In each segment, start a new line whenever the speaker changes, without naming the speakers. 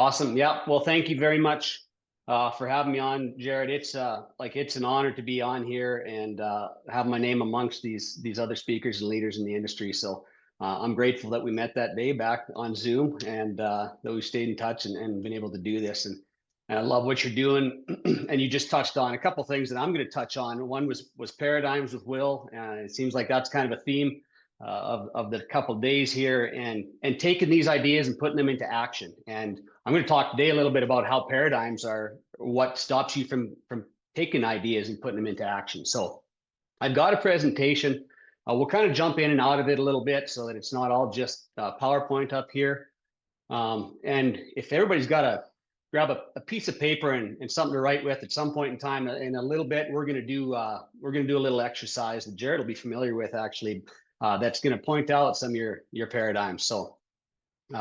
Awesome. Yeah. Well, thank you very much for having me on, Jared. It's an honor to be on here and have my name amongst these other speakers and leaders in the industry. So I'm grateful that we met that day back on Zoom and that we stayed in touch and been able to do this. And I love what you're doing. And you just touched on a couple things that I'm going to touch on. One was paradigms with Will. It seems like that's kind of a theme of the couple of days here, and taking these ideas and putting them into action. And I'm going to talk today a little bit about how paradigms are what stops you from taking ideas and putting them into action. So I've got a presentation. We'll kind of jump in and out of it a little bit so that it's not all just PowerPoint up here. And if everybody's got to grab a piece of paper and something to write with at some point in time, in a little bit, we're going to do a little exercise that Jared will be familiar with, actually. That's going to point out some of your paradigms. So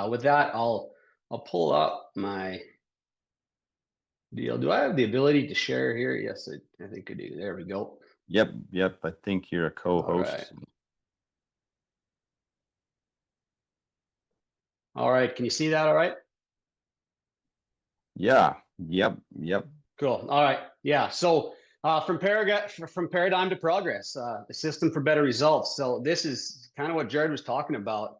with that, I'll pull up my deal. Do I have the ability to share here? Yes, I think I do. There we go.
Yep. I think you're a co-host.
All right. Can you see that all right?
Yeah. Yep.
Cool. All right. Yeah. So from paradigm to progress, a system for better results. So this is kind of what Jared was talking about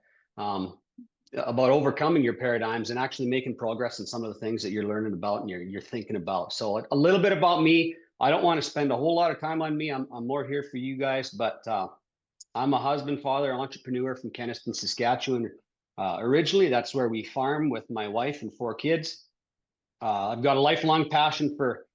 overcoming your paradigms and actually making progress in some of the things that you're learning about and you're thinking about. So a little bit about me. I don't want to spend a whole lot of time on me. I'm more here for you guys, but I'm a husband, father, entrepreneur from Kenniston, Saskatchewan. Originally, that's where we farm with my wife and 4 kids. I've got a lifelong passion for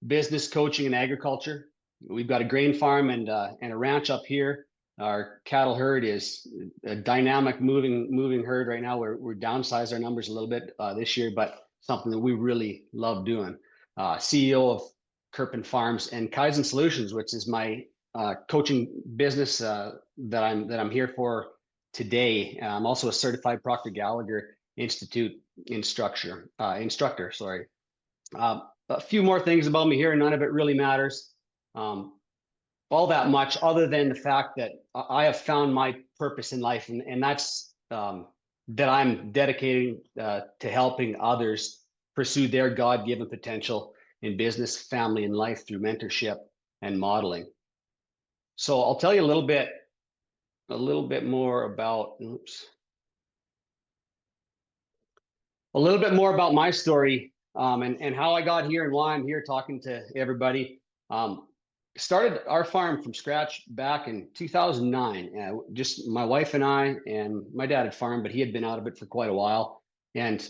business, coaching, and agriculture. We've got a grain farm and a ranch up here. Our cattle herd is a dynamic, moving herd right now. We're downsized our numbers a little bit this year, but something that we really love doing. CEO of Kirpin Farms and Kaizen Solutions, which is my coaching business that I'm here for today. I'm also a certified Proctor Gallagher Institute instructor. Sorry. A few more things about me here. None of it really matters all that much, other than the fact that I have found my purpose in life, and that's that I'm dedicating to helping others pursue their God-given potential in business, family, and life through mentorship and modeling. So I'll tell you a little bit more about. A little bit more about my story and how I got here and why I'm here talking to everybody. Started our farm from scratch back in 2009. Just my wife and I, and my dad had farmed, but he had been out of it for quite a while, and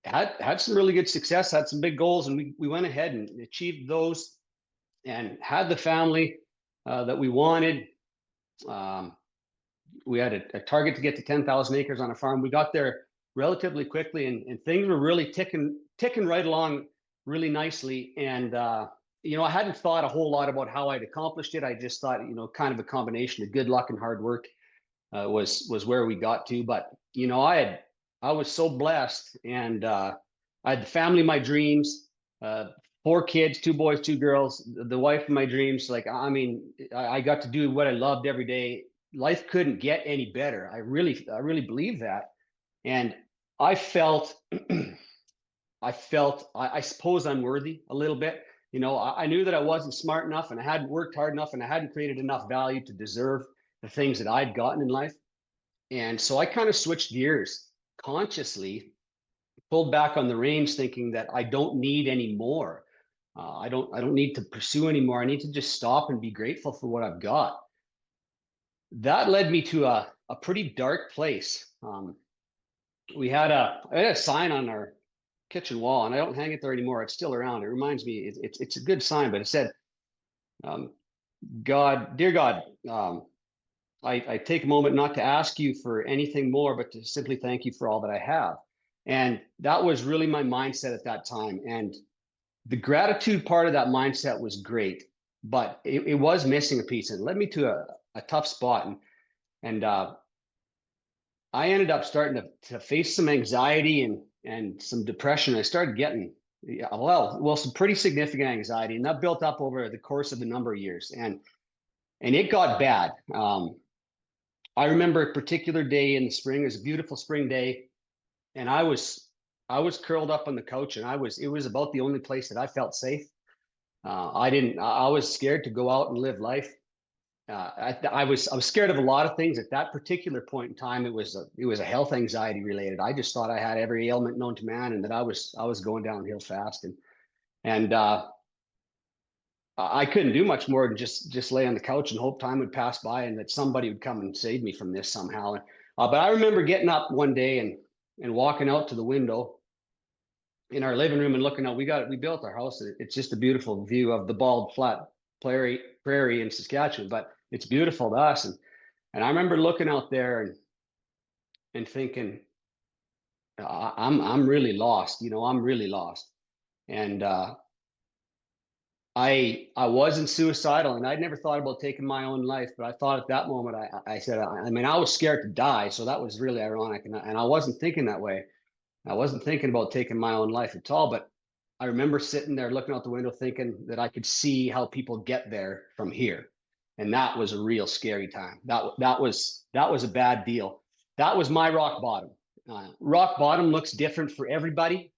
had some really good success, had some big goals, and we went ahead and achieved those and had the family that we wanted. We had a target to get to 10,000 acres on a farm. We got there relatively quickly, and things were really ticking right along really nicely. And I hadn't thought a whole lot about how I'd accomplished it. I just thought, kind of a combination of good luck and hard work was where we got to. But I was so blessed, and I had the family of my dreams, 4 kids, 2 boys, 2 girls, the wife of my dreams. Like, I mean, I got to do what I loved every day. Life couldn't get any better. I really believe that. And I felt, I suppose, unworthy a little bit. I knew that I wasn't smart enough, and I hadn't worked hard enough, and I hadn't created enough value to deserve the things that I'd gotten in life. And so I kind of switched gears consciously, pulled back on the reins, thinking that I don't need any more. I don't need to pursue anymore. I need to just stop and be grateful for what I've got. That led me to a pretty dark place. I had a sign on our kitchen wall, and I don't hang it there anymore. It's still around. It reminds me, it's a good sign, but it said, dear God, I take a moment not to ask you for anything more, but to simply thank you for all that I have. And that was really my mindset at that time. And the gratitude part of that mindset was great, but it was missing a piece. It led me to a tough spot. And I ended up starting to face some anxiety and some depression. I started getting, some pretty significant anxiety, and that built up over the course of a number of years. And it got bad. I remember a particular day in the spring. It was a beautiful spring day, and I was I was curled up on the couch, and it was about the only place that I felt safe. I was scared to go out and live life. I was scared of a lot of things at that particular point in time. It was a health anxiety related. I just thought I had every ailment known to man, and that I was going downhill fast. And I couldn't do much more than just lay on the couch and hope time would pass by and that somebody would come and save me from this somehow. But I remember getting up one day and walking out to the window in our living room and looking out. We built our house. It's just a beautiful view of the bald, flat prairie in Saskatchewan, but it's beautiful to us. And I remember looking out there and thinking, I'm really lost. I'm really lost. And I wasn't suicidal, and I'd never thought about taking my own life, but I thought at that moment, I said, I mean, I was scared to die, so that was really ironic, and I wasn't thinking that way. I wasn't thinking about taking my own life at all, but I remember sitting there looking out the window thinking that I could see how people get there from here, and that was a real scary time. That was a bad deal. That was my rock bottom. Rock bottom looks different for everybody.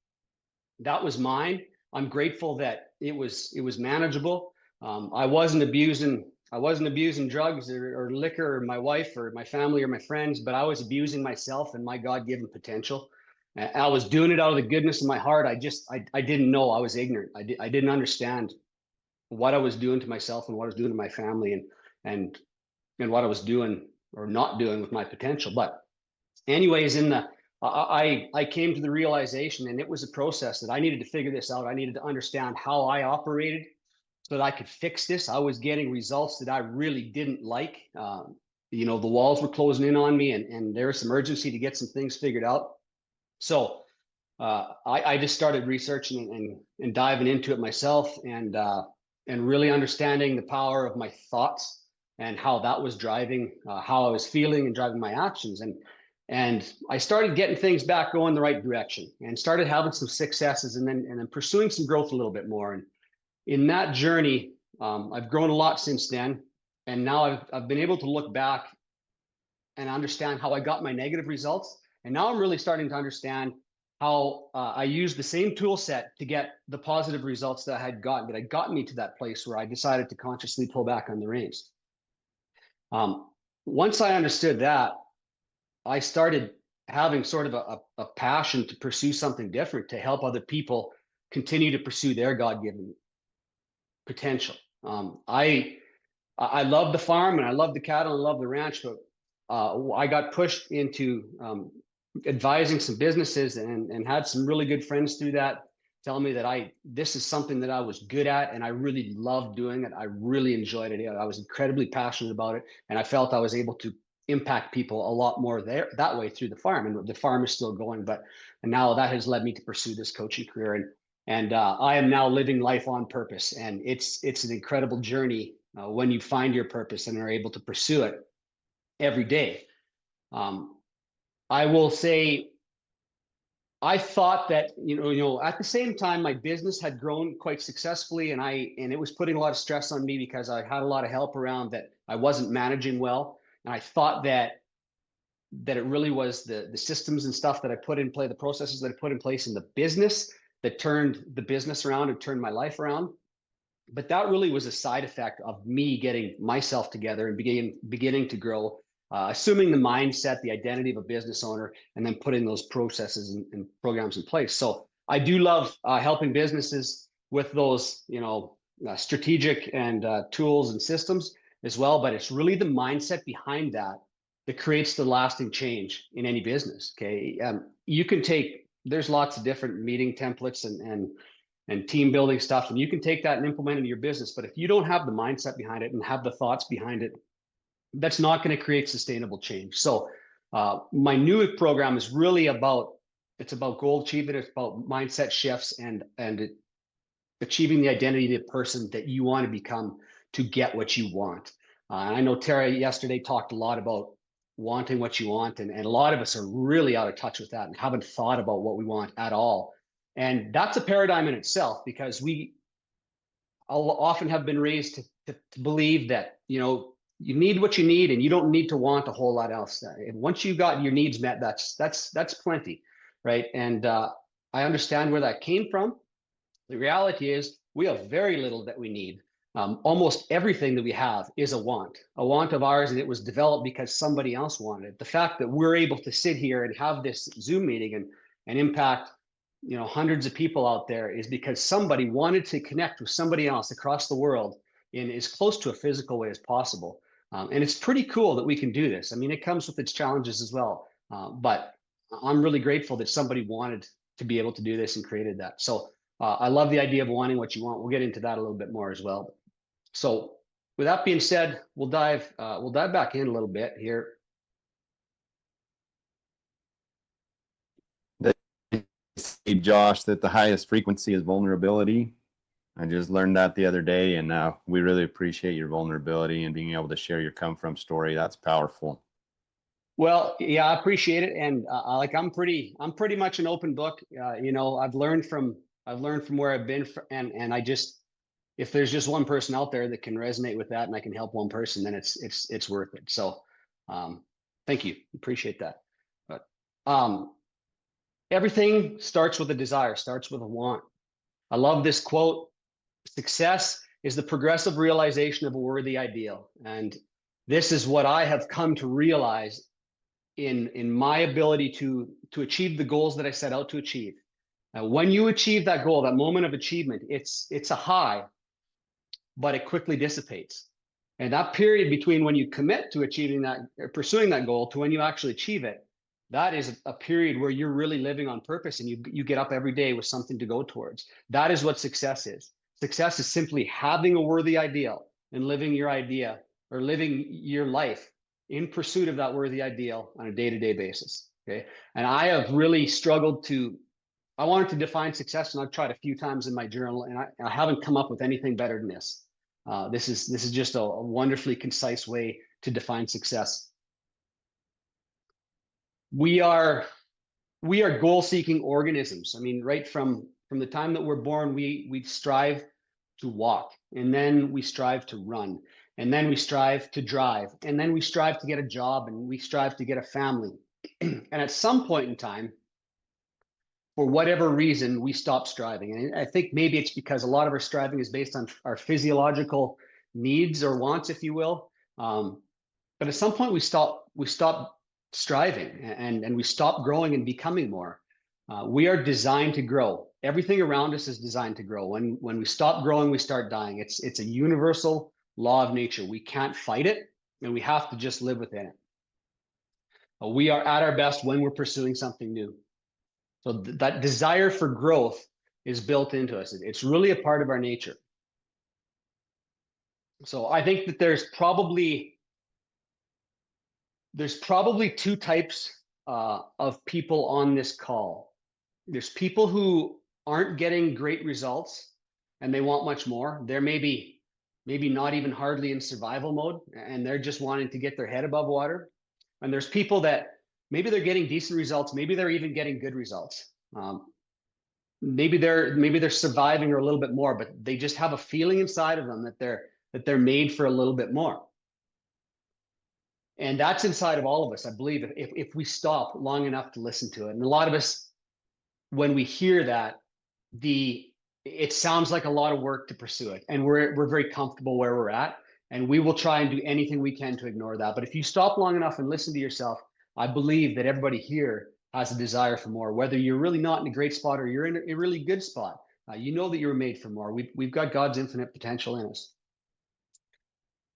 That was mine. I'm grateful that it was manageable. I wasn't abusing drugs or liquor or my wife or my family or my friends, but I was abusing myself and my God-given potential. I was doing it out of the goodness of my heart. I didn't know. I was ignorant. I didn't understand what I was doing to myself and what I was doing to my family and what I was doing or not doing with my potential. But anyways, I came to the realization, and it was a process that I needed to figure this out. I needed to understand how I operated so that I could fix this. I was getting results that I really didn't like. The walls were closing in on me, and there was some urgency to get some things figured out. So I just started researching and diving into it myself, and really understanding the power of my thoughts and how that was driving how I was feeling and driving my actions. And I started getting things back going the right direction and started having some successes and then pursuing some growth a little bit more. And in that journey, I've grown a lot since then. And now I've been able to look back and understand how I got my negative results. And now I'm really starting to understand how I used the same tool set to get the positive results that I had gotten, that had gotten me to that place where I decided to consciously pull back on the reins. Once I understood that, I started having sort of a passion to pursue something different, to help other people continue to pursue their God-given potential. I love the farm and I love the cattle and I love the ranch, but I got pushed into advising some businesses and had some really good friends through that, telling me that this is something that I was good at and I really loved doing it. I really enjoyed it. I was incredibly passionate about it, and I felt I was able to impact people a lot more that way through the farm. And the farm is still going, and now that has led me to pursue this coaching career. And I am now living life on purpose, and it's an incredible journey when you find your purpose and are able to pursue it every day. I will say, I thought that, at the same time, my business had grown quite successfully, and it was putting a lot of stress on me because I had a lot of help around that I wasn't managing well. And I thought that it really was the systems and stuff that I put in play, the processes that I put in place in the business that turned the business around and turned my life around. But that really was a side effect of me getting myself together and beginning to grow, assuming the mindset, the identity of a business owner, and then putting those processes and programs in place. So I do love helping businesses with those, strategic and tools and systems as well. But it's really the mindset behind that creates the lasting change in any business. Okay, there's lots of different meeting templates and team building stuff, and you can take that and implement it in your business. But if you don't have the mindset behind it and have the thoughts behind it, that's not going to create sustainable change. So my new program is really about goal achievement. It's about mindset shifts and achieving the identity of the person that you want to become to get what you want. And I know Tara yesterday talked a lot about wanting what you want, and a lot of us are really out of touch with that and haven't thought about what we want at all. And that's a paradigm in itself, because we often have been raised to believe that, you need what you need and you don't need to want a whole lot else. And once you've got your needs met, that's plenty, right? And I understand where that came from. The reality is we have very little that we need. Almost everything that we have is a want of ours, and it was developed because somebody else wanted it. The fact that we're able to sit here and have this Zoom meeting and impact, hundreds of people out there is because somebody wanted to connect with somebody else across the world in as close to a physical way as possible. And it's pretty cool that we can do this. I mean, it comes with its challenges as well. But I'm really grateful that somebody wanted to be able to do this and created that. So I love the idea of wanting what you want. We'll get into that a little bit more as well. So with that being said, we'll dive back in a little bit here.
Say, Josh, that the highest frequency is vulnerability. I just learned that the other day, and we really appreciate your vulnerability and being able to share your come from story. That's powerful.
Well, yeah, I appreciate it, and I'm pretty much an open book. I've learned from where I've been, and I just, if there's just one person out there that can resonate with that, and I can help one person, then it's worth it. So, thank you, appreciate that. But everything starts with a desire, starts with a want. I love this quote: "Success is the progressive realization of a worthy ideal," and this is what I have come to realize in my ability to achieve the goals that I set out to achieve. When you achieve that goal, that moment of achievement, it's a high, but it quickly dissipates. And that period between when you commit to achieving that, or pursuing that goal, to when you actually achieve it, that is a period where you're really living on purpose, and you get up every day with something to go towards. That is what success is. Success is simply having a worthy ideal and living your idea, or living your life in pursuit of that worthy ideal on a day-to-day basis. Okay. And I have really struggled I wanted to define success, and I've tried a few times in my journal, and I haven't come up with anything better than this. This is just a wonderfully concise way to define success. We are goal-seeking organisms. I mean, right from the time that we're born, we strive to walk, and then we strive to run, and then we strive to drive, and then we strive to get a job, and we strive to get a family. And at some point in time, for whatever reason, we stop striving. And I think maybe it's because a lot of our striving is based on our physiological needs or wants, if you will. But at some point we stop striving, and we stop growing and becoming more. We are designed to grow. Everything around us is designed to grow. When we stop growing, we start dying. It's a universal law of nature. We can't fight it, and we have to just live within it. We are at our best when we're pursuing something new. So that desire for growth is built into us. It's really a part of our nature. So I think that there's probably two types of people on this call. There's people who aren't getting great results and they want much more. They're maybe not even hardly in survival mode, and they're just wanting to get their head above water. And there's people that maybe they're getting decent results, maybe they're even getting good results. Maybe they're surviving or a little bit more, but they just have a feeling inside of them that they're made for a little bit more. And that's inside of all of us, I believe, if we stop long enough to listen to it. And a lot of us, when we hear that, it sounds like a lot of work to pursue it, and we're very comfortable where we're at, and we will try and do anything we can to ignore that. But if you stop long enough and listen to yourself, I believe that everybody here has a desire for more, whether you're really not in a great spot or you're in a really good spot. You know that you're made for more. We've got God's infinite potential in us.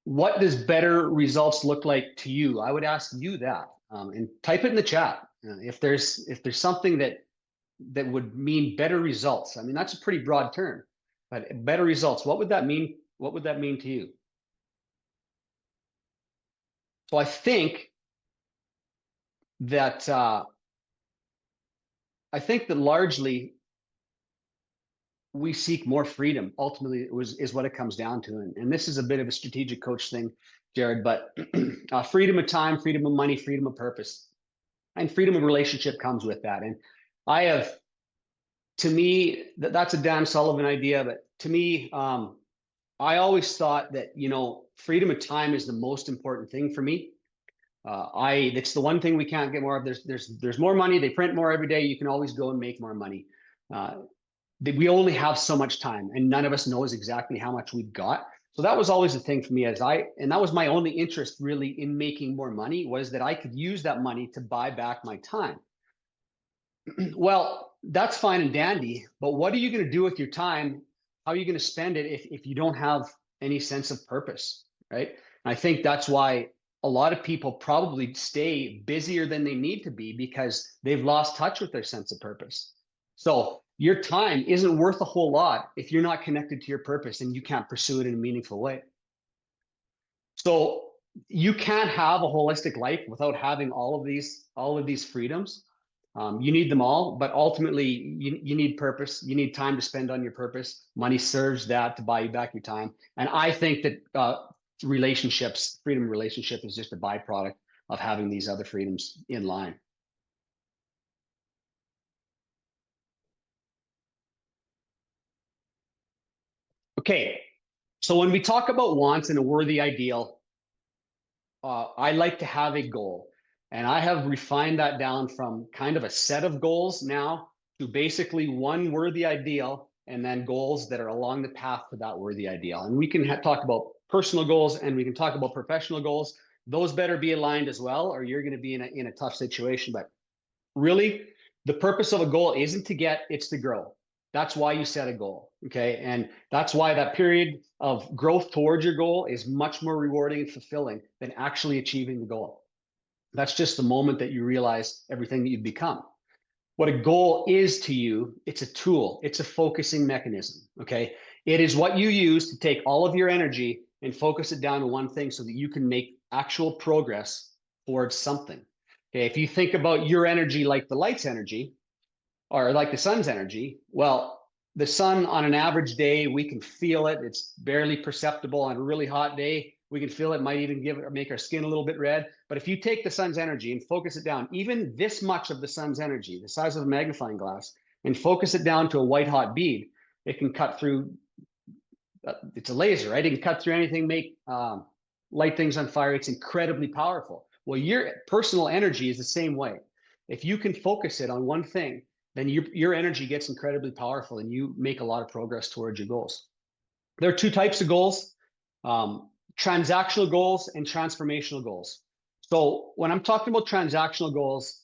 What does better results look like to you? I would ask you that, and type it in the chat. If there's something that would mean better results. I mean, that's a pretty broad term, but better results, what would that mean? What would that mean to you? So I think that largely we seek more freedom. Ultimately, is what it comes down to. And this is a bit of a strategic coach thing, Jared, but freedom of time, freedom of money, freedom of purpose, and freedom of relationship comes with that. And to me, that's a Dan Sullivan idea, but to me, I always thought that, freedom of time is the most important thing for me. It's the one thing we can't get more of. There's more money. They print more every day. You can always go and make more money. that we only have so much time, and none of us knows exactly how much we've got. So that was always the thing for me, and that was my only interest really in making more money, was that I could use that money to buy back my time. Well, that's fine and dandy, but what are you going to do with your time? How are you going to spend it if you don't have any sense of purpose, right? And I think that's why a lot of people probably stay busier than they need to be, because they've lost touch with their sense of purpose. So your time isn't worth a whole lot if you're not connected to your purpose and you can't pursue it in a meaningful way. So you can't have a holistic life without having all of these freedoms. You need them all, but ultimately you need purpose. You need time to spend on your purpose. Money serves that to buy you back your time. And I think that relationships, freedom relationship, is just a byproduct of having these other freedoms in line. Okay, so when we talk about wants and a worthy ideal, I like to have a goal. And I have refined that down from kind of a set of goals now to basically one worthy ideal, and then goals that are along the path to that worthy ideal. And we can talk about personal goals, and we can talk about professional goals. Those better be aligned as well, or you're going to be in a tough situation. But really, the purpose of a goal isn't to get, it's to grow. That's why you set a goal, okay? And that's why that period of growth towards your goal is much more rewarding and fulfilling than actually achieving the goal. That's just the moment that you realize everything that you've become. What a goal is to you, it's a tool, it's a focusing mechanism, okay? It is what you use to take all of your energy and focus it down to one thing so that you can make actual progress towards something. Okay, if you think about your energy like the light's energy, or like the sun's energy, well, the sun on an average day, we can feel it. It's barely perceptible. On a really hot day, we can feel it, might even make our skin a little bit red. But if you take the sun's energy and focus it down, even this much of the sun's energy, the size of a magnifying glass, and focus it down to a white hot bead, it can cut through, it's a laser, right? It can cut through anything, make light things on fire. It's incredibly powerful. Well, your personal energy is the same way. If you can focus it on one thing, then your energy gets incredibly powerful and you make a lot of progress towards your goals. There are two types of goals, transactional goals and transformational goals. So when I'm talking about transactional goals,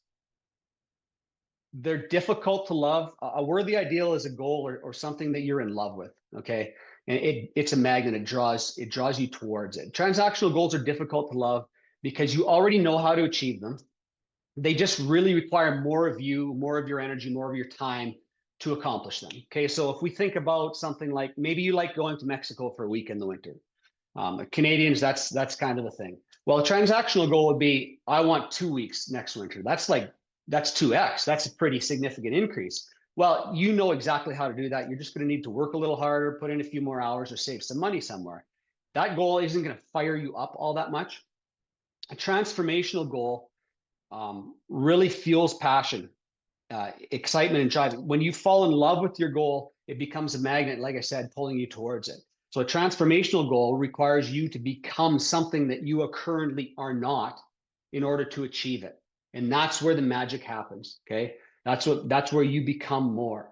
they're difficult to love. A worthy ideal is a goal or something that you're in love with, okay? And it's a magnet, it draws you towards it. Transactional goals are difficult to love because you already know how to achieve them. They just really require more of you, more of your energy, more of your time to accomplish them. Okay, so if we think about something like, maybe you like going to Mexico for a week in the winter. Canadians, that's kind of the thing. Well, a transactional goal would be, I want 2 weeks next winter. That's 2x. That's a pretty significant increase. Well, you know exactly how to do that. You're just going to need to work a little harder, put in a few more hours, or save some money somewhere. That goal isn't going to fire you up all that much. A transformational goal really fuels passion, excitement, and drive. When you fall in love with your goal, it becomes a magnet, like I said, pulling you towards it. So a transformational goal requires you to become something that you currently are not in order to achieve it. And that's where the magic happens, okay? That's where you become more.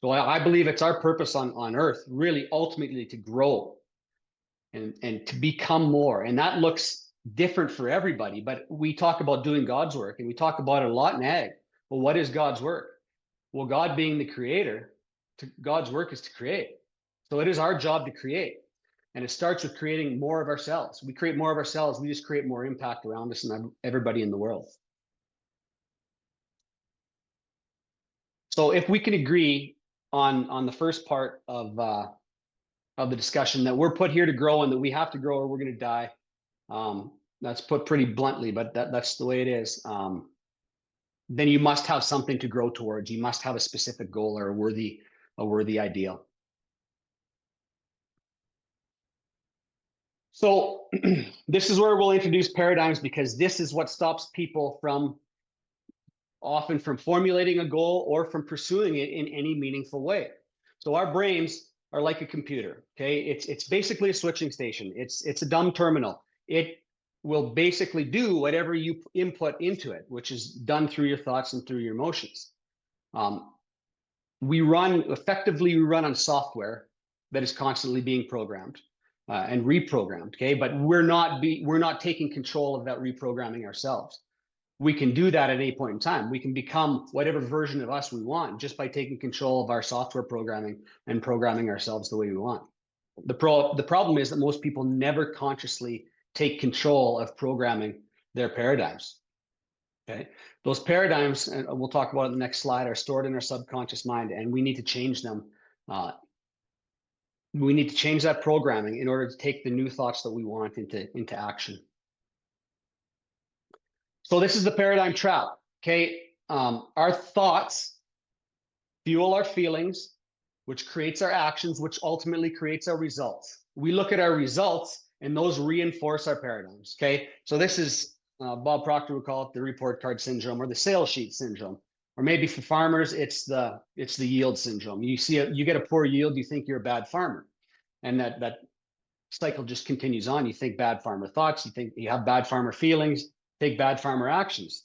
So I believe it's our purpose on earth, really ultimately to grow and to become more. And that looks different for everybody, but we talk about doing God's work, and we talk about it a lot in ag. Well, what is God's work? Well, God being the creator, God's work is to create. So it is our job to create. And it starts with creating more of ourselves. We create more of ourselves, we just create more impact around us and everybody in the world. So if we can agree on the first part of the discussion, that we're put here to grow and that we have to grow or we're going to die. That's put pretty bluntly, but that's the way it is. Then you must have something to grow towards. You must have a specific goal or a worthy ideal. So this is where we'll introduce paradigms, because this is what stops people often from formulating a goal or from pursuing it in any meaningful way. So our brains are like a computer, okay? It's basically a switching station. It's a dumb terminal. It will basically do whatever you input into it, which is done through your thoughts and through your emotions. we run on software that is constantly being programmed and reprogrammed. Okay, but we're not taking control of that reprogramming ourselves. We can do that at any point in time. We can become whatever version of us we want just by taking control of our software programming and programming ourselves the way we want. The problem is that most people never consciously take control of programming their paradigms. Okay, those paradigms, and we'll talk about it in the next slide, are stored in our subconscious mind, and we need to change them. We need to change that programming in order to take the new thoughts that we want into action. So this is the paradigm trap. Okay, our thoughts fuel our feelings, which creates our actions, which ultimately creates our results. We look at our results, and those reinforce our paradigms. Okay, so this is Bob Proctor would call it the report card syndrome or the sales sheet syndrome, or maybe for farmers it's the yield syndrome. You get a poor yield, you think you're a bad farmer, and that cycle just continues on. You think bad farmer thoughts, you think you have bad farmer feelings, take bad farmer actions,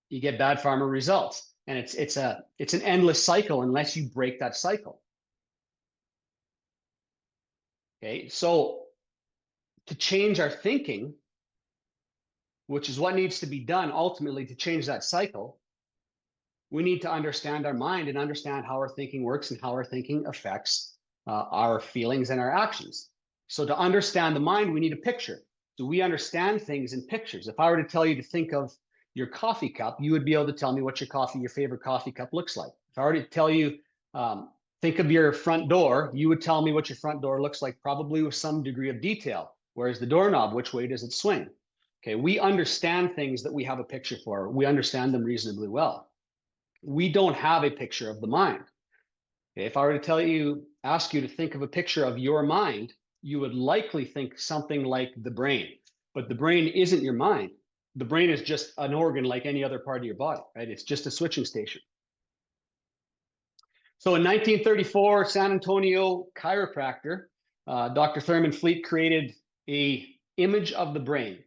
you get bad farmer results, and it's an endless cycle unless you break that cycle. Okay, so to change our thinking, which is what needs to be done ultimately to change that cycle, we need to understand our mind and understand how our thinking works and how our thinking affects our feelings and our actions. So to understand the mind, we need a picture. So we understand things in pictures. If I were to tell you to think of your coffee cup, you would be able to tell me what your favorite coffee cup looks like. If I were to tell you, think of your front door, you would tell me what your front door looks like, probably with some degree of detail. Whereas the doorknob, which way does it swing? Okay, we understand things that we have a picture for. We understand them reasonably well. We don't have a picture of the mind. Okay, if I were to ask you to think of a picture of your mind, you would likely think something like the brain. But the brain isn't your mind. The brain is just an organ like any other part of your body, right? It's just a switching station. So in 1934, San Antonio chiropractor, Dr. Thurman Fleet created an image of the brain.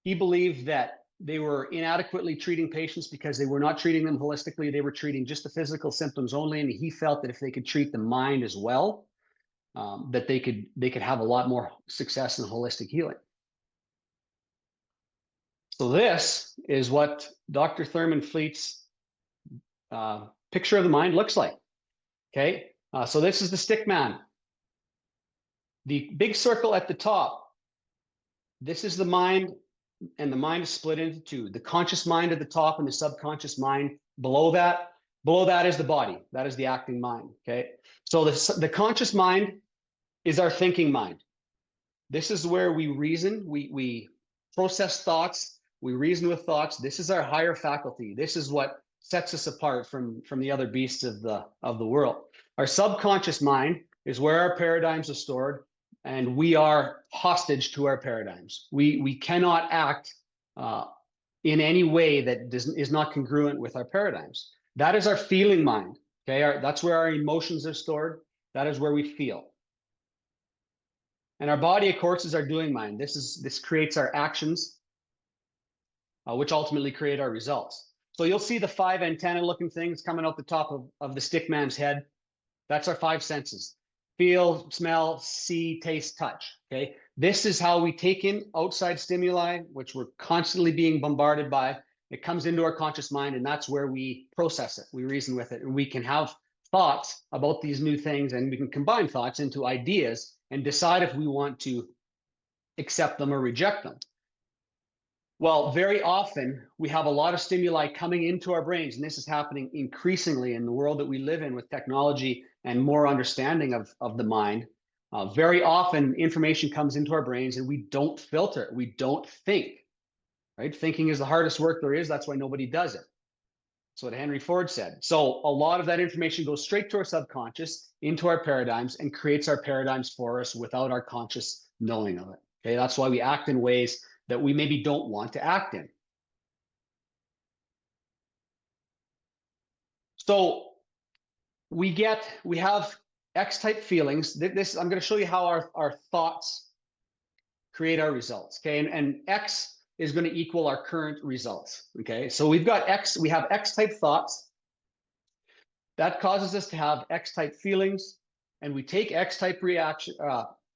He believed that they were inadequately treating patients because they were not treating them holistically. They were treating just the physical symptoms only. And he felt that if they could treat the mind as well, that they could have a lot more success in holistic healing. So this is what Dr. Thurman Fleet's picture of the mind looks like. Okay, so this is the Stickman. The big circle at the top, this is the mind, and the mind is split into two. The conscious mind at the top and the subconscious mind below that. Below that is the body. That is the acting mind. Okay, so the conscious mind is our thinking mind. This is where we reason, we process thoughts, we reason with thoughts. This is our higher faculty. This is what sets us apart from the other beasts of the world. Our subconscious mind is where our paradigms are stored, and we are hostage to our paradigms. We cannot act in any way that is not congruent with our paradigms. That is our feeling mind. Okay, that's where our emotions are stored. That is where we feel. And our body, of course, is our doing mind. This creates our actions, which ultimately create our results. So you'll see the 5 antenna-looking things coming out the top of the Stickman's head. That's our 5 senses: feel, smell, see, taste, touch. Okay, this is how we take in outside stimuli, which we're constantly being bombarded by. It comes into our conscious mind, and that's where we process it. We reason with it, and we can have thoughts about these new things, and we can combine thoughts into ideas and decide if we want to accept them or reject them. Well, very often we have a lot of stimuli coming into our brains, and this is happening increasingly in the world that we live in with technology and more understanding of the mind. Very often information comes into our brains and we don't filter it. We don't think, right? Thinking is the hardest work there is. That's why nobody does it. That's what Henry Ford said. So a lot of that information goes straight to our subconscious, into our paradigms, and creates our paradigms for us without our conscious knowing of it. Okay, that's why we act in ways that we maybe don't want to act in. So we have X-type feelings. I'm going to show you how our thoughts create our results. Okay, and X is going to equal our current results. Okay, so we have X-type thoughts. That causes us to have X-type feelings, and we take X-type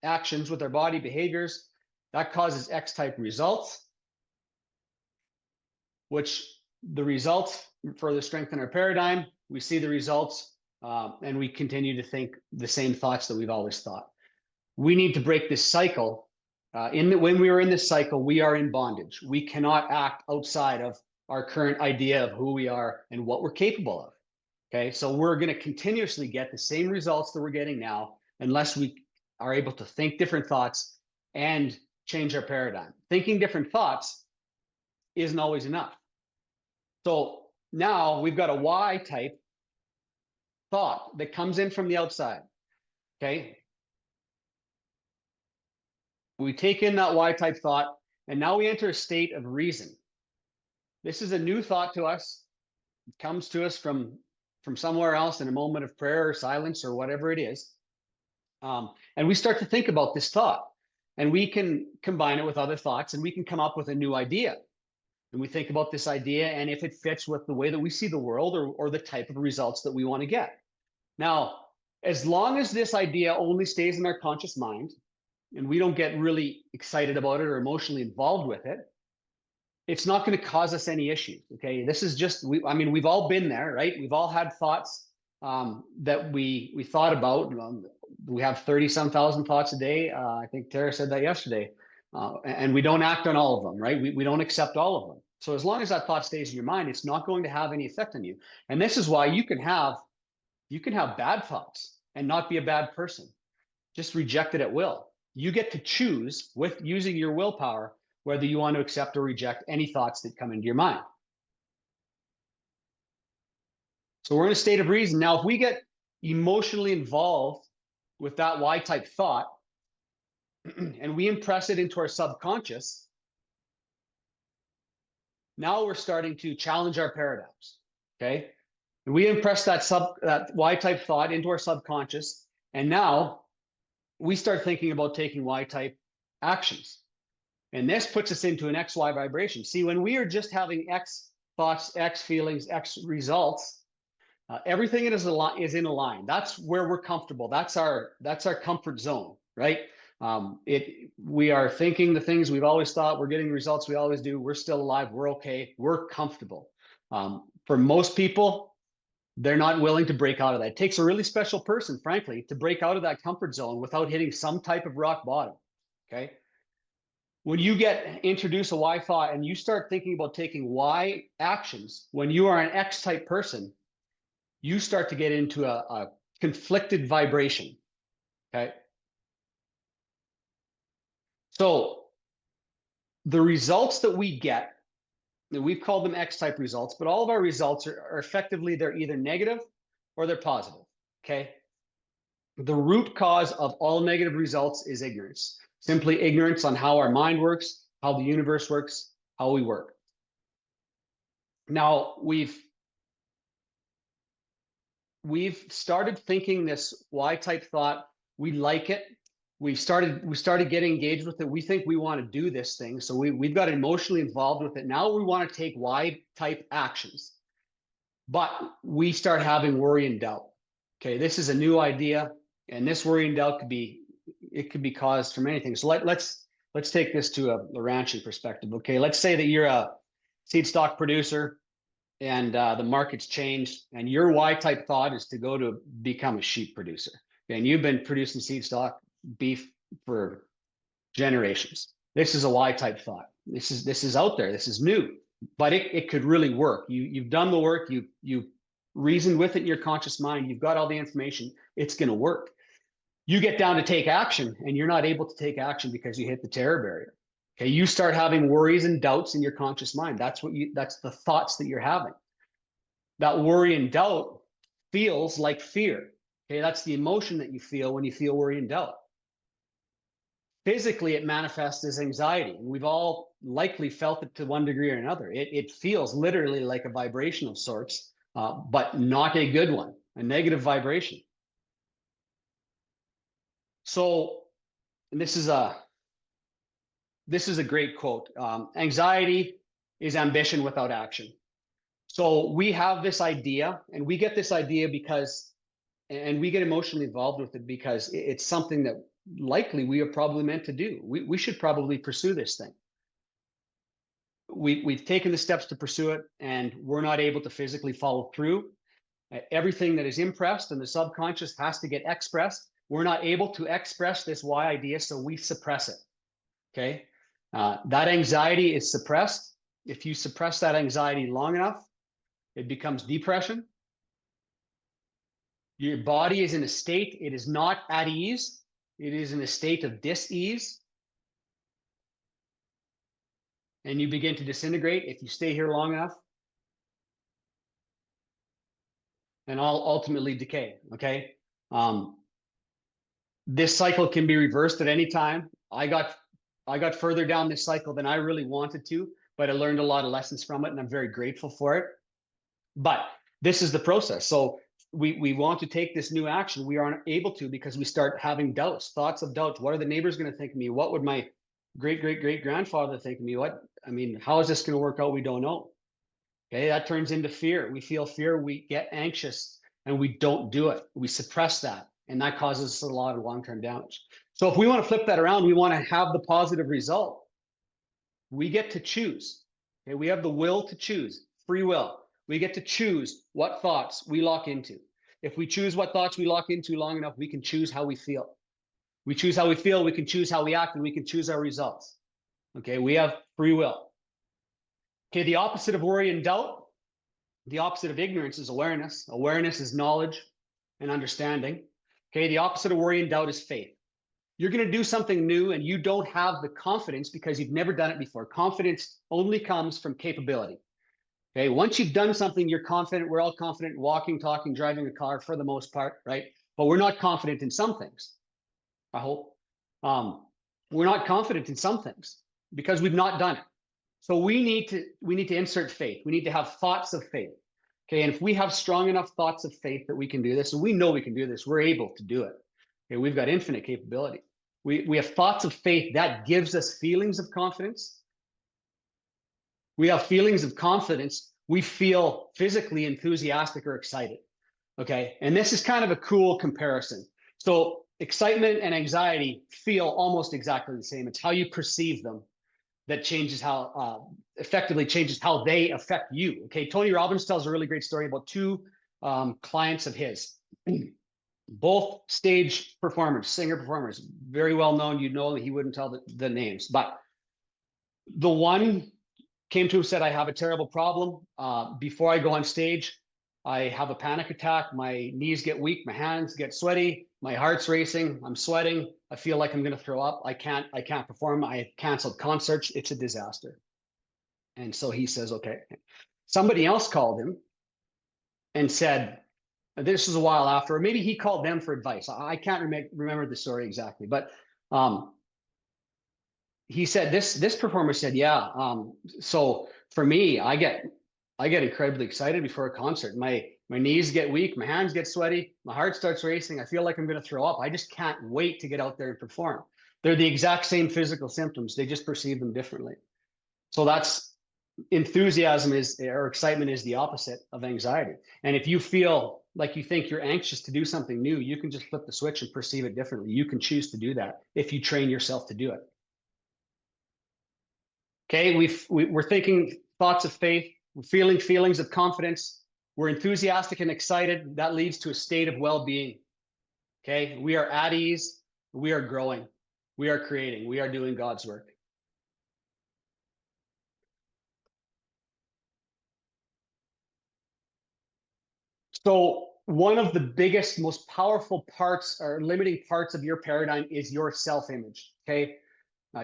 actions with our body behaviors. That causes X-type results, which the results further strengthen our paradigm. We see the results, and we continue to think the same thoughts that we've always thought. We need to break this cycle. When we are in this cycle, we are in bondage. We cannot act outside of our current idea of who we are and what we're capable of. Okay, so we're going to continuously get the same results that we're getting now unless we are able to think different thoughts and change our paradigm. Thinking different thoughts isn't always enough. So now we've got a Y-type thought that comes in from the outside. Okay, we take in that Y-type thought, and now we enter a state of reason. This is a new thought to us. It comes to us from somewhere else in a moment of prayer or silence or whatever it is. And we start to think about this thought, and we can combine it with other thoughts, and we can come up with a new idea. And we think about this idea, and if it fits with the way that we see the world or the type of results that we want to get. Now, as long as this idea only stays in our conscious mind, and we don't get really excited about it or emotionally involved with it, it's not going to cause us any issues. Okay, this is just, we've all been there, right? We've all had thoughts that we thought about. We have 30-some thousand thoughts a day. I think Tara said that yesterday. And we don't act on all of them, right? We don't accept all of them. So as long as that thought stays in your mind, it's not going to have any effect on you. And this is why you can have bad thoughts and not be a bad person. Just reject it at will. You get to choose with using your willpower whether you want to accept or reject any thoughts that come into your mind. So we're in a state of reason. Now, if we get emotionally involved with that Y-type thought and we impress it into our subconscious, now we're starting to challenge our paradigms, okay? And we impress that Y-type thought into our subconscious, and now we start thinking about taking Y-type actions. And this puts us into an XY vibration. See, when we are just having X thoughts, X feelings, X results, everything is in a line. That's where we're comfortable. That's our comfort zone, right? We are thinking the things we've always thought. We're getting the results we always do. We're still alive. We're okay. We're comfortable. For most people, they're not willing to break out of that. It takes a really special person, frankly, to break out of that comfort zone without hitting some type of rock bottom, okay? When you get introduced a Y thought and you start thinking about taking Y actions, when you are an X-type person, you start to get into a conflicted vibration, okay? So the results that we get, and we've called them X-type results, but all of our results are effectively, they're either negative or they're positive, okay? The root cause of all negative results is ignorance. Simply ignorance on how our mind works, how the universe works, how we work. Now, we've started thinking this Y-type thought. We like it. We started getting engaged with it. We think we want to do this thing. So we've got emotionally involved with it. Now we want to take Y-type actions. But we start having worry and doubt. Okay, this is a new idea, and this worry and doubt could be caused from anything. So let's take this to a ranching perspective. Okay, let's say that you're a seed stock producer and the market's changed, and your Y-type thought is to go to become a sheep producer. Okay, and you've been producing seed stock beef for generations. This is a Y-type thought. This is out there. This is new, but it could really work. You've done the work. You reasoned with it in your conscious mind. You've got all the information. It's going to work. You get down to take action, and you're not able to take action because you hit the terror barrier. Okay, you start having worries and doubts in your conscious mind. That's the thoughts that you're having. That worry and doubt feels like fear. Okay, that's the emotion that you feel when you feel worry and doubt. Physically, it manifests as anxiety, and we've all likely felt it to one degree or another. It feels literally like a vibration of sorts, but not a good one, a negative vibration. So, and this is a great quote. Anxiety is ambition without action. So we have this idea, and we get this idea because, and we get emotionally involved with it because it's something that likely we are probably meant to do. We should probably pursue this thing. We've taken the steps to pursue it, and we're not able to physically follow through. Everything that is impressed in the subconscious has to get expressed. We're not able to express this why idea, so we suppress it. Okay. That anxiety is suppressed. If you suppress that anxiety long enough, it becomes depression. Your body is in a state, it is not at ease. It is in a state of dis-ease. And you begin to disintegrate if you stay here long enough. And I'll ultimately decay. Okay. This cycle can be reversed at any time. I got further down this cycle than I really wanted to, but I learned a lot of lessons from it, and I'm very grateful for it. But this is the process. So we want to take this new action. We aren't able to because we start having doubts, thoughts of doubts. What are the neighbors going to think of me? What would my great grandfather think of me? How is this going to work out? We don't know. Okay, that turns into fear. We feel fear, we get anxious, and we don't do it. We suppress that, and that causes us a lot of long-term damage. So if we want to flip that around, we want to have the positive result. We get to choose. Okay, we have the will to choose, free will. We get to choose what thoughts we lock into. If we choose what thoughts we lock into long enough, we can choose how we feel. We choose how we feel, we can choose how we act, and we can choose our results. Okay, we have free will. Okay, the opposite of worry and doubt, the opposite of ignorance is awareness. Awareness is knowledge and understanding. Okay, the opposite of worry and doubt is faith. You're going to do something new and you don't have the confidence because you've never done it before. Confidence only comes from capability. Okay, once you've done something, you're confident. We're all confident walking, talking, driving a car for the most part, right? But we're not confident in some things, I hope. We're not confident in some things because we've not done it. So we need to insert faith. We need to have thoughts of faith. Okay, and if we have strong enough thoughts of faith that we can do this, and we know we can do this, we're able to do it. Okay, we've got infinite capability. We have thoughts of faith that gives us feelings of confidence. We have feelings of confidence. We feel physically enthusiastic or excited. Okay, and this is kind of a cool comparison. So excitement and anxiety feel almost exactly the same. It's how you perceive them that changes how effectively changes how they affect you. Okay, Tony Robbins tells a really great story about two clients of his, both stage performers, singer performers, very well known. You know, he wouldn't tell the names, but the one came to him and said, "I have a terrible problem. Before I go on stage, I have a panic attack. My knees get weak, my hands get sweaty, my heart's racing, I'm sweating. I feel like I'm going to throw up. I can't perform. I canceled concerts. It's a disaster." And so he says, okay. Somebody else called him and said, this was a while after, or maybe he called them for advice. I can't remember the story exactly, but he said, this performer said, yeah, so for me, I get incredibly excited before a concert. My knees get weak, my hands get sweaty, my heart starts racing. I feel like I'm going to throw up. I just can't wait to get out there and perform. They're the exact same physical symptoms. They just perceive them differently. So that's enthusiasm or excitement is the opposite of anxiety. And if you feel like you think you're anxious to do something new, you can just flip the switch and perceive it differently. You can choose to do that if you train yourself to do it. Okay, we're thinking thoughts of faith, we're feeling feelings of confidence, we're enthusiastic and excited. That leads to a state of well-being. Okay, we are at ease, we are growing, we are creating, we are doing God's work. So one of the biggest, most powerful parts or limiting parts of your paradigm is your self-image. Okay,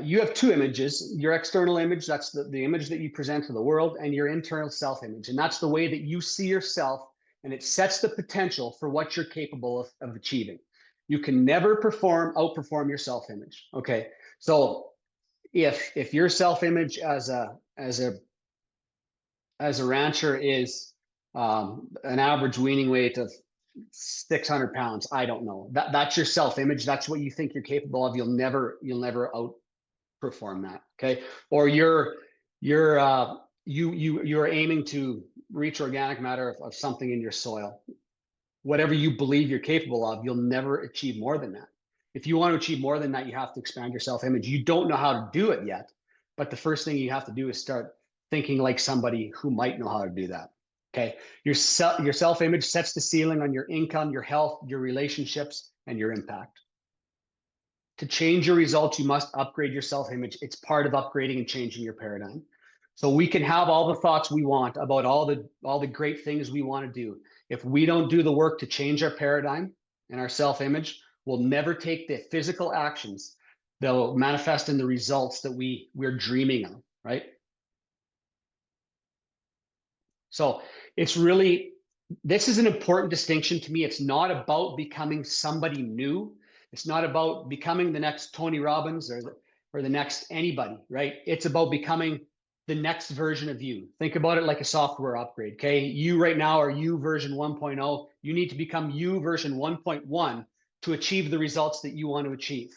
you have two images: your external image, that's the image that you present to the world, and your internal self-image. And that's the way that you see yourself, and it sets the potential for what you're capable of achieving. You can never outperform your self-image. Okay, so if your self-image as a rancher is an average weaning weight of 600 pounds, I don't know, that's your self-image, that's what you think you're capable of, you'll never outperform that. Okay, or you're you're aiming to reach organic matter of something in your soil. Whatever you believe you're capable of, you'll never achieve more than that. If you want to achieve more than that, you have to expand your self-image. You don't know how to do it yet, but the first thing you have to do is start thinking like somebody who might know how to do that. Okay. Your self-image sets the ceiling on your income, your health, your relationships, and your impact. To change your results, you must upgrade your self-image. It's part of upgrading and changing your paradigm. So we can have all the thoughts we want about all the great things we want to do. If we don't do the work to change our paradigm and our self-image, we'll never take the physical actions that will manifest in the results that we're dreaming of, right? So it's really, this is an important distinction to me. It's not about becoming somebody new. It's not about becoming the next Tony Robbins or the next anybody, right? It's about becoming the next version of you. Think about it like a software upgrade, okay? You right now are you version 1.0. You need to become you version 1.1 to achieve the results that you want to achieve.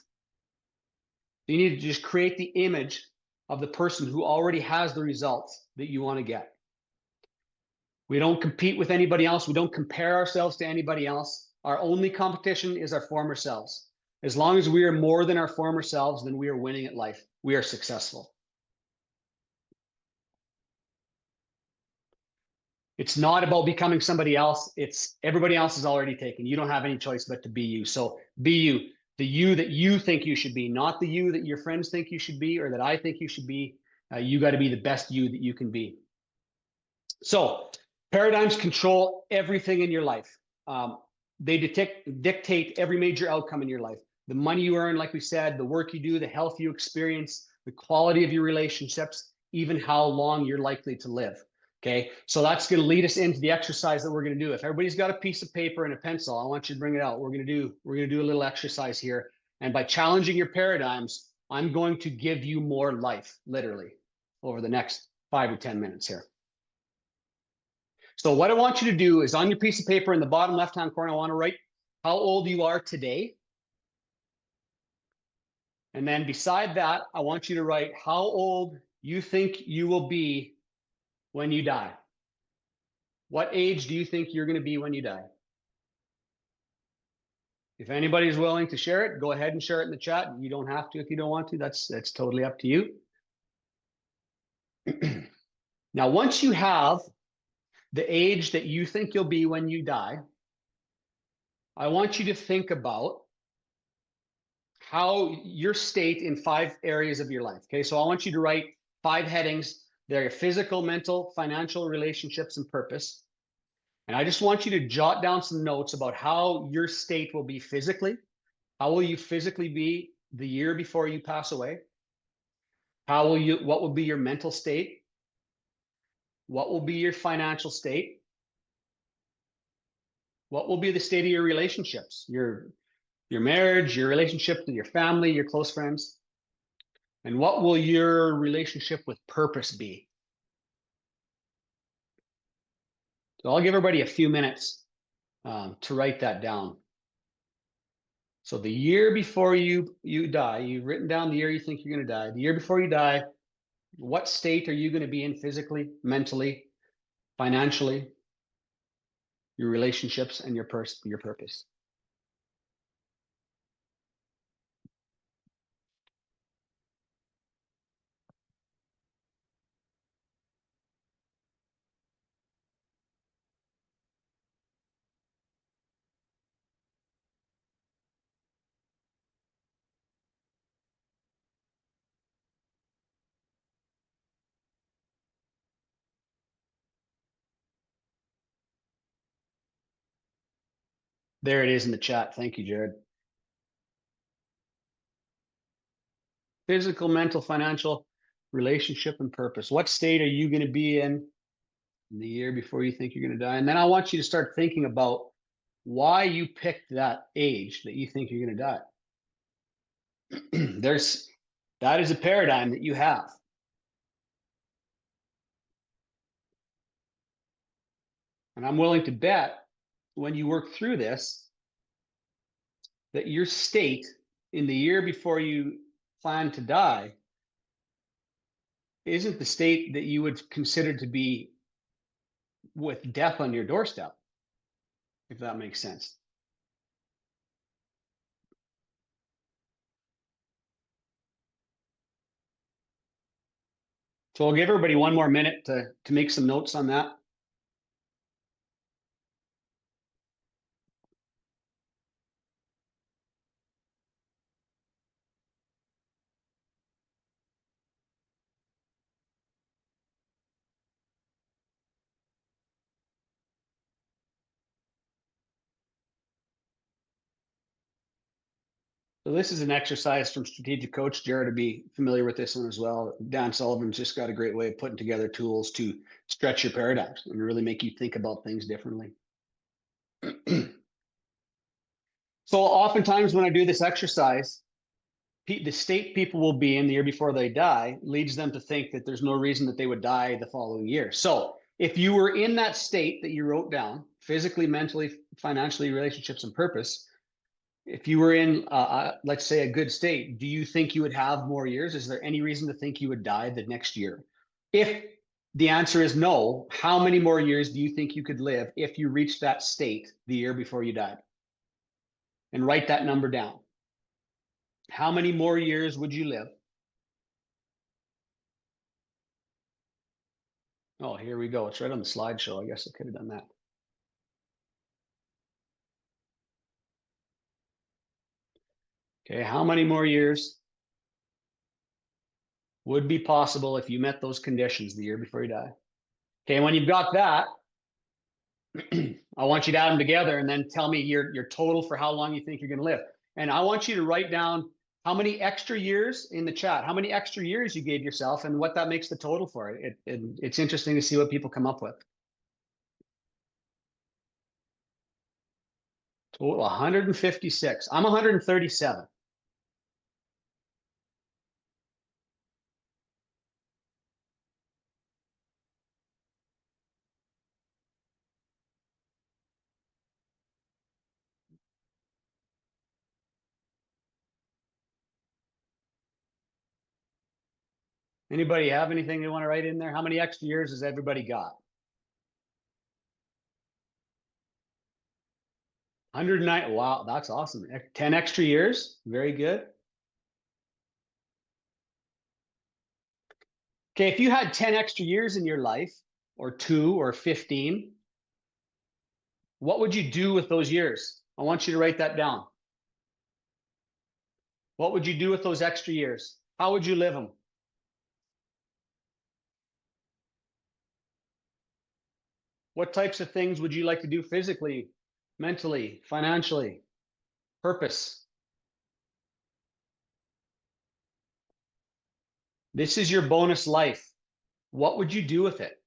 You need to just create the image of the person who already has the results that you want to get. We don't compete with anybody else. We don't compare ourselves to anybody else. Our only competition is our former selves. As long as we are more than our former selves, then we are winning at life. We are successful. It's not about becoming somebody else. It's everybody else is already taken. You don't have any choice but to be you. So be you, the you that you think you should be, not the you that your friends think you should be or that I think you should be. You got to be the best you that you can be. So paradigms control everything in your life. They dictate every major outcome in your life. The money you earn, like we said, the work you do, the health you experience, the quality of your relationships, even how long you're likely to live. Okay, so that's going to lead us into the exercise that we're going to do. If everybody's got a piece of paper and a pencil, I want you to bring it out. We're going to do a little exercise here. And by challenging your paradigms, I'm going to give you more life, literally, over the next 5 or 10 minutes here. So what I want you to do is on your piece of paper in the bottom left-hand corner, I want to write how old you are today. And then beside that, I want you to write how old you think you will be when you die. What age do you think you're going to be when you die? If anybody's willing to share it, go ahead and share it in the chat. You don't have to if you don't want to. That's totally up to you. Now, once you have the age that you think you'll be when you die, I want you to think about how your state in 5 areas of your life. Okay, so I want you to write 5 headings. They're physical, mental, financial, relationships, and purpose. And I just want you to jot down some notes about how your state will be physically. How will you physically be the year before you pass away? What will be your mental state? What will be your financial state? What will be the state of your relationships? Your marriage, your relationship with your family, your close friends? And what will your relationship with purpose be? So I'll give everybody a few minutes to write that down. So the year before you die, you've written down the year you think you're going to die. The year before you die, what state are you going to be in physically, mentally, financially, your relationships, and your purpose? There it is in the chat. Thank you, Jared. Physical, mental, financial, relationship, and purpose. What state are you going to be in the year before you think you're going to die? And then I want you to start thinking about why you picked that age that you think you're going to die. That is a paradigm that you have. And I'm willing to bet when you work through this, that your state in the year before you plan to die isn't the state that you would consider to be with death on your doorstep, if that makes sense. So I'll give everybody one more minute to make some notes on that. So this is an exercise from Strategic Coach. Jared to be familiar with this one as well. Dan Sullivan's just got a great way of putting together tools to stretch your paradigms and really make you think about things differently. So oftentimes when I do this exercise, the state people will be in the year before they die leads them to think that there's no reason that they would die the following year. So if you were in that state that you wrote down, physically, mentally, financially, relationships, and purpose, if you were in, let's say, a good state, do you think you would have more years? Is there any reason to think you would die the next year? If the answer is no, how many more years do you think you could live if you reached that state the year before you died? And write that number down. How many more years would you live? Oh, here we go. It's right on the slideshow. I guess I could have done that. Okay, how many more years would be possible if you met those conditions the year before you die? Okay, when you've got that, I want you to add them together and then tell me your total for how long you think you're going to live. And I want you to write down how many extra years in the chat, how many extra years you gave yourself and what that makes the total for it. It's interesting to see what people come up with. Total 156. I'm 137. Anybody have anything they want to write in there? How many extra years has everybody got? 109. Wow, that's awesome. 10 extra years. Very good. Okay, if you had 10 extra years in your life, or 2 or 15, what would you do with those years? I want you to write that down. What would you do with those extra years? How would you live them? What types of things would you like to do physically, mentally, financially? Purpose. This is your bonus life. What would you do with it?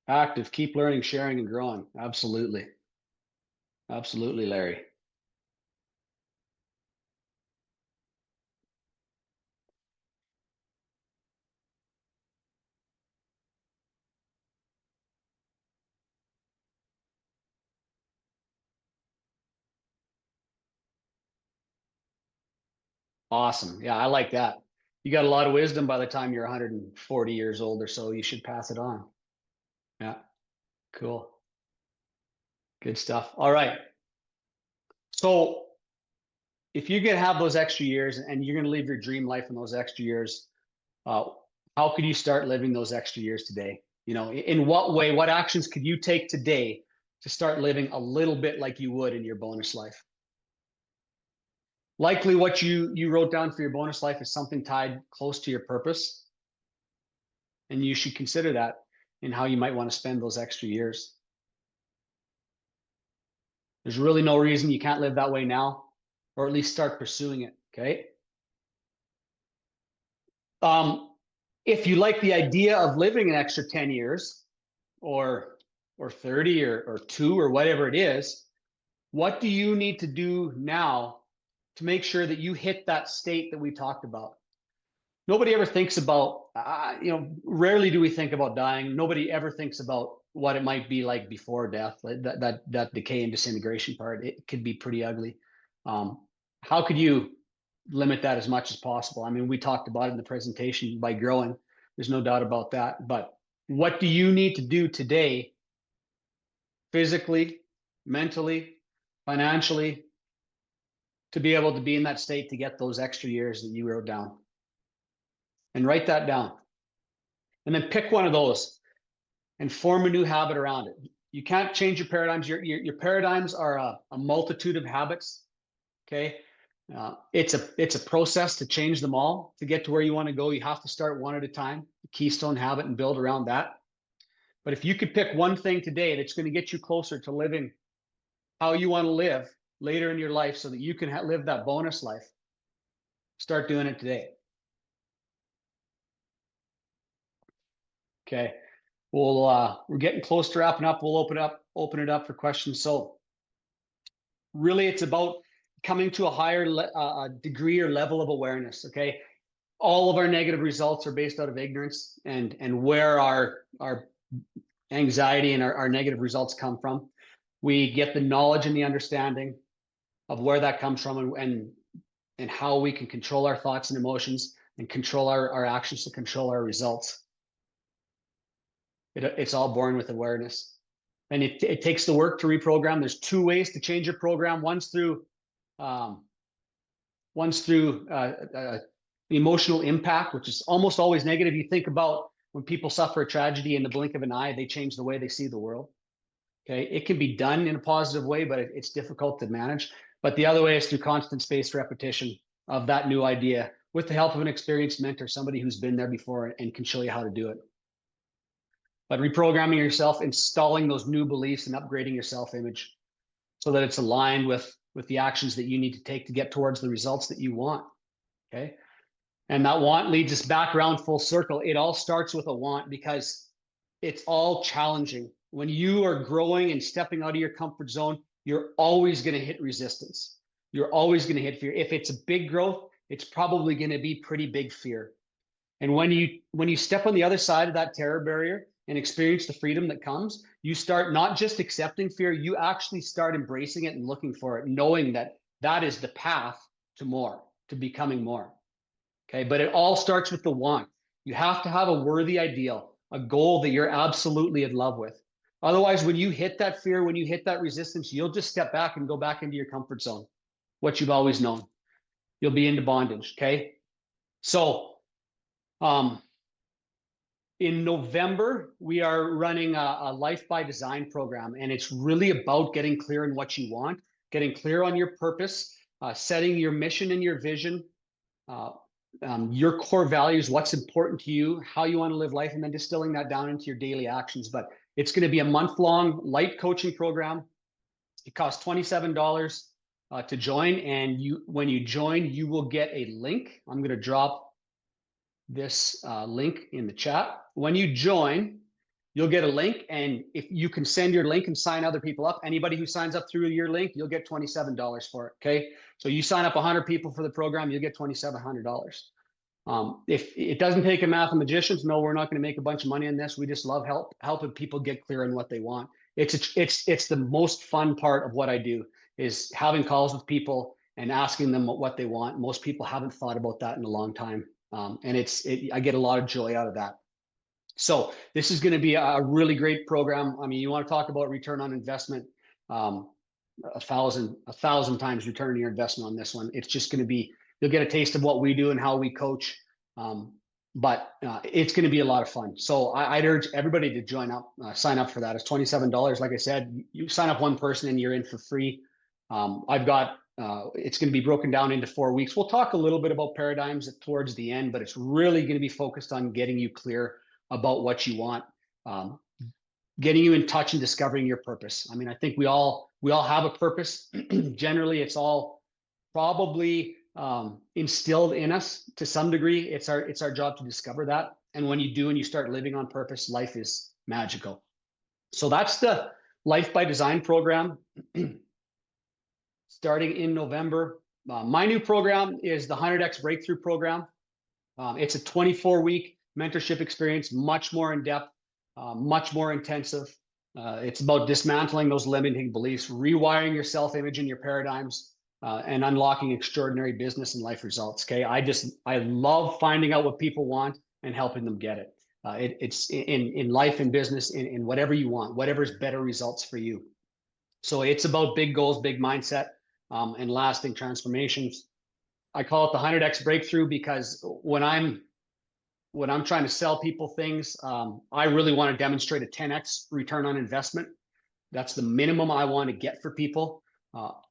Active, keep learning, sharing, and growing. Absolutely. Absolutely, Larry. Awesome. Yeah, I like that. You got a lot of wisdom by the time you're 140 years old or so. You should pass it on. Yeah, cool. Good stuff. All right. So if you're going to have those extra years and you're going to live your dream life in those extra years, how could you start living those extra years today? You know, in what way, what actions could you take today to start living a little bit like you would in your bonus life? Likely what you wrote down for your bonus life is something tied close to your purpose. And you should consider that in how you might want to spend those extra years. There's really no reason you can't live that way now, or at least start pursuing it, okay? If you like the idea of living an extra 10 years or 30 or 2 or whatever it is, what do you need to do now to make sure that you hit that state that we talked about? Nobody ever thinks about, rarely do we think about dying. Nobody ever thinks about what it might be like before death, that decay and disintegration part, it could be pretty ugly. How could you limit that as much as possible? I mean, we talked about it in the presentation by growing. There's no doubt about that. But what do you need to do today, physically, mentally, financially, to be able to be in that state to get those extra years that you wrote down? And write that down. And then pick one of those and form a new habit around it. You can't change your paradigms. Your paradigms are a multitude of habits. Okay. It's a process to change them all. To get to where you want to go, you have to start one at a time, the keystone habit, and build around that. But if you could pick one thing today that's going to get you closer to living how you want to live later in your life so that you can live that bonus life, start doing it today. Okay. We're getting close to wrapping up. We'll open it up for questions. So really it's about coming to a higher degree or level of awareness. Okay. All of our negative results are based out of ignorance and where our anxiety and our negative results come from. We get the knowledge and the understanding of where that comes from and how we can control our thoughts and emotions and control our actions to control our results. It's all born with awareness, and it takes the work to reprogram. There's two ways to change your program. One's through emotional impact, which is almost always negative. You think about when people suffer a tragedy in the blink of an eye, they change the way they see the world. Okay, it can be done in a positive way, but it's difficult to manage. But the other way is through constant spaced repetition of that new idea with the help of an experienced mentor, somebody who's been there before and can show you how to do it. But reprogramming yourself, installing those new beliefs and upgrading your self-image so that it's aligned with the actions that you need to take to get towards the results that you want. Okay. And that want leads us back around full circle. It all starts with a want because it's all challenging. When you are growing and stepping out of your comfort zone, you're always going to hit resistance. You're always going to hit fear. If it's a big growth, it's probably going to be pretty big fear. And when you step on the other side of that terror barrier and experience the freedom that comes, you start not just accepting fear, you actually start embracing it and looking for it, knowing that that is the path to more, to becoming more. Okay, but it all starts with the want. You have to have a worthy ideal, a goal that you're absolutely in love with. Otherwise, when you hit that fear, when you hit that resistance, you'll just step back and go back into your comfort zone, what you've always known. You'll be into bondage, okay? So, in November, we are running a Life by Design program, and it's really about getting clear on what you want, getting clear on your purpose, setting your mission and your vision, your core values, what's important to you, how you want to live life, and then distilling that down into your daily actions. But it's going to be a month-long light coaching program. It costs $27 to join, and when you join, you will get a link. I'm going to drop this link in the chat. When you join, you'll get a link, and if you can send your link and sign other people up, anybody who signs up through your link, you'll get $27 for it. Okay, so you sign up 100 people for the program, you'll get $2,700. If it doesn't take a mathematicians, no, we're not going to make a bunch of money on this. We just love helping people get clear on what they want. It's the most fun part of what I do, is having calls with people and asking them what they want. Most people haven't thought about that in a long time. And I get a lot of joy out of that. So this is going to be a really great program. I mean, you want to talk about return on investment, 1,000 times return on your investment on this one. It's just going to be, you'll get a taste of what we do and how we coach. But it's going to be a lot of fun. So I'd urge everybody to sign up for that. It's $27. Like I said, you sign up one person and you're in for free. It's going to be broken down into 4 weeks. We'll talk a little bit about paradigms towards the end, but it's really going to be focused on getting you clear about what you want, getting you in touch and discovering your purpose. I mean, I think we all have a purpose. Generally, it's all probably instilled in us to some degree. It's our job to discover that. And when you do and you start living on purpose, life is magical. So that's the Life by Design program. Starting in November. My new program is the 100X Breakthrough Program. It's a 24-week mentorship experience, much more in depth, much more intensive. It's about dismantling those limiting beliefs, rewiring your self-image and your paradigms, and unlocking extraordinary business and life results. Okay. I love finding out what people want and helping them get it. It's in life and business, in whatever you want, whatever's better results for you. So it's about big goals, big mindset, and lasting transformations. I call it the 100x breakthrough because when I'm trying to sell people things, I really want to demonstrate a 10x return on investment. That's the minimum I want to get for people.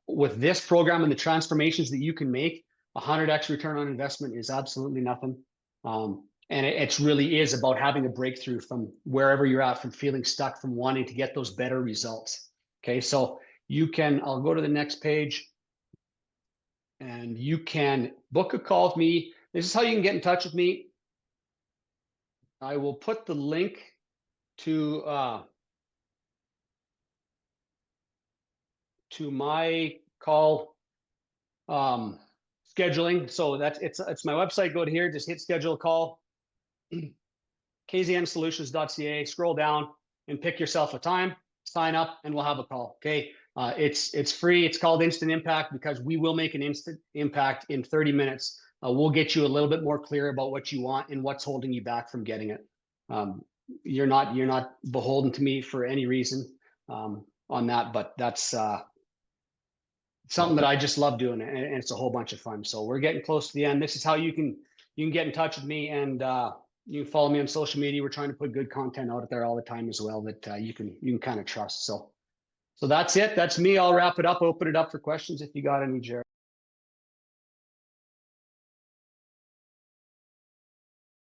With this program and the transformations that you can make, 100x return on investment is absolutely nothing. And it really is about having a breakthrough from wherever you're at, from feeling stuck, from wanting to get those better results. Okay, so I'll go to the next page, and you can book a call with me. This is how you can get in touch with me. I will put the link to my call scheduling. So it's my website. Go to here, just hit schedule a call, kznsolutions.ca, scroll down and pick yourself a time, sign up, and we'll have a call. Okay. It's free. It's called Instant Impact because we will make an instant impact in 30 minutes. We'll get you a little bit more clear about what you want and what's holding you back from getting it. You're not beholden to me for any reason on that, but that's something that I just love doing, and it's a whole bunch of fun. So we're getting close to the end. This is how you can get in touch with me, and you can follow me on social media. We're trying to put good content out there all the time as well that you can kind of trust. So that's it. That's me. I'll wrap it up. Open it up for questions if you got any, Jared.